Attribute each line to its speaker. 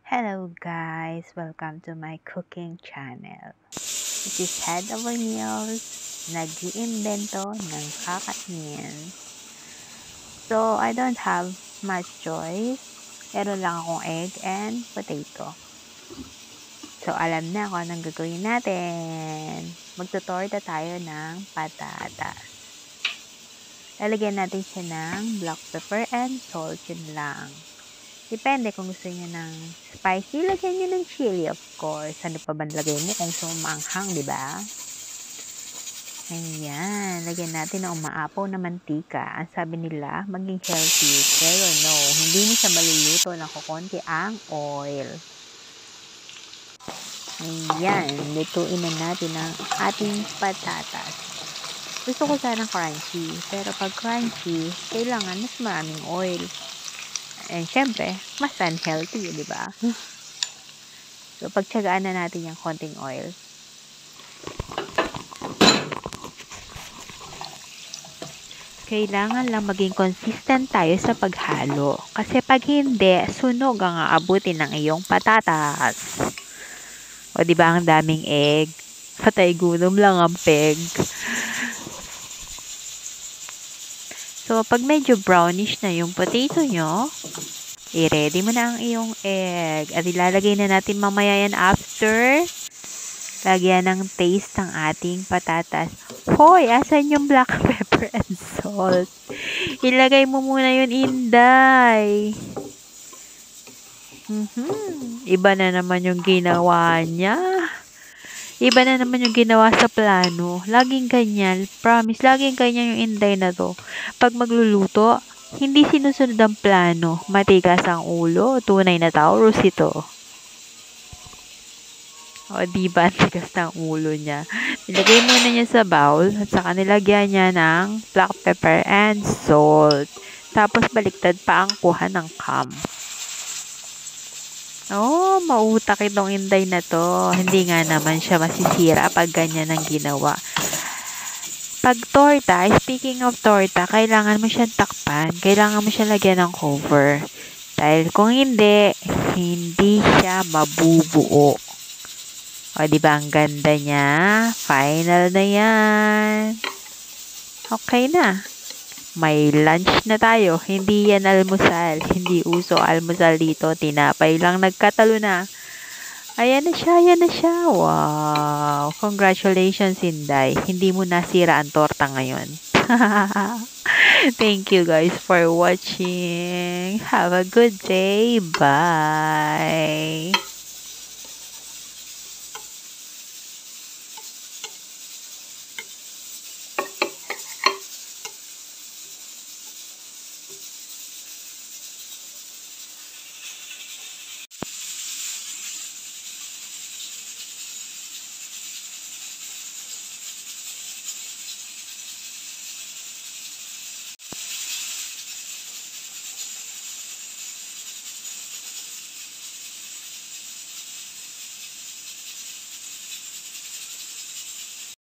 Speaker 1: Hello guys! Welcome to my cooking channel. This is Head Over Meals, nag-iimbento ng kakainin. So, I don't have much choice. Meron lang akong egg and potato. So, alam na kung anong gagawin natin. Magtutorta tayo ng patatas. Lalagyan natin siya ng black pepper and salt, yun lang. Depende kung gusto niyo ng spicy, lagyan niyo ng chili, of course. Ano pa ba lagay mo kung sumanghang, di ba? Ayan, lagyan natin ng umaapaw na mantika. Ang sabi nila, maging healthy. Pero no, hindi mo siya maluluto ng kukunti ang oil. Ayan, lutuin na natin ang ating patatas. Gusto ko sana crunchy, pero pag crunchy, kailangan mas maraming oil. And syempre, mas unhealthy, di ba? So, pagtsagaan na natin yung konting oil. Kailangan lang maging consistent tayo sa paghalo. Kasi pag hindi, sunog ang aabutin ng iyong patatas. O, di ba ang daming egg? Patay gutom lang ang peg. So, pag medyo brownish na yung potato nyo, i-ready mo na ang iyong egg. At ilalagay na natin mamaya yan after. Lagyan ng taste ng ating patatas. Hoy, asan yung black pepper and salt? Ilagay mo muna yun, Inday. Iba na naman yung ginawa niya. Iba na naman yung ginawa sa plano. Laging ganyan. Promise, laging ganyan yung Inday na to. Pag magluluto, hindi sinusunod ang plano. Matigas ang ulo. Tunay na Taurus ito. O, diba? Tigas ng ulo niya. Nilagay muna niya sa bowl at saka nilagyan niya ng black pepper and salt. Tapos, baliktad pa ang kuha ng cam. Oh, mautak itong Inday na to. Hindi nga naman siya masisira pag ganyan ang ginawa. Pag torta, speaking of torta, kailangan mo siyang takpan. Kailangan mo siya lagyan ng cover. Dahil kung hindi, hindi siya mabubuo. O, diba ang ganda niya? Final na yan. Okay na. May lunch na tayo. Hindi yan almusal. Hindi uso almusal dito. Tinapay lang nagkatalo na. Ayan na siya, ayan na siya. Wow. Congratulations, Inday. Hindi mo nasira ang torta ngayon. Thank you guys for watching. Have a good day. Bye.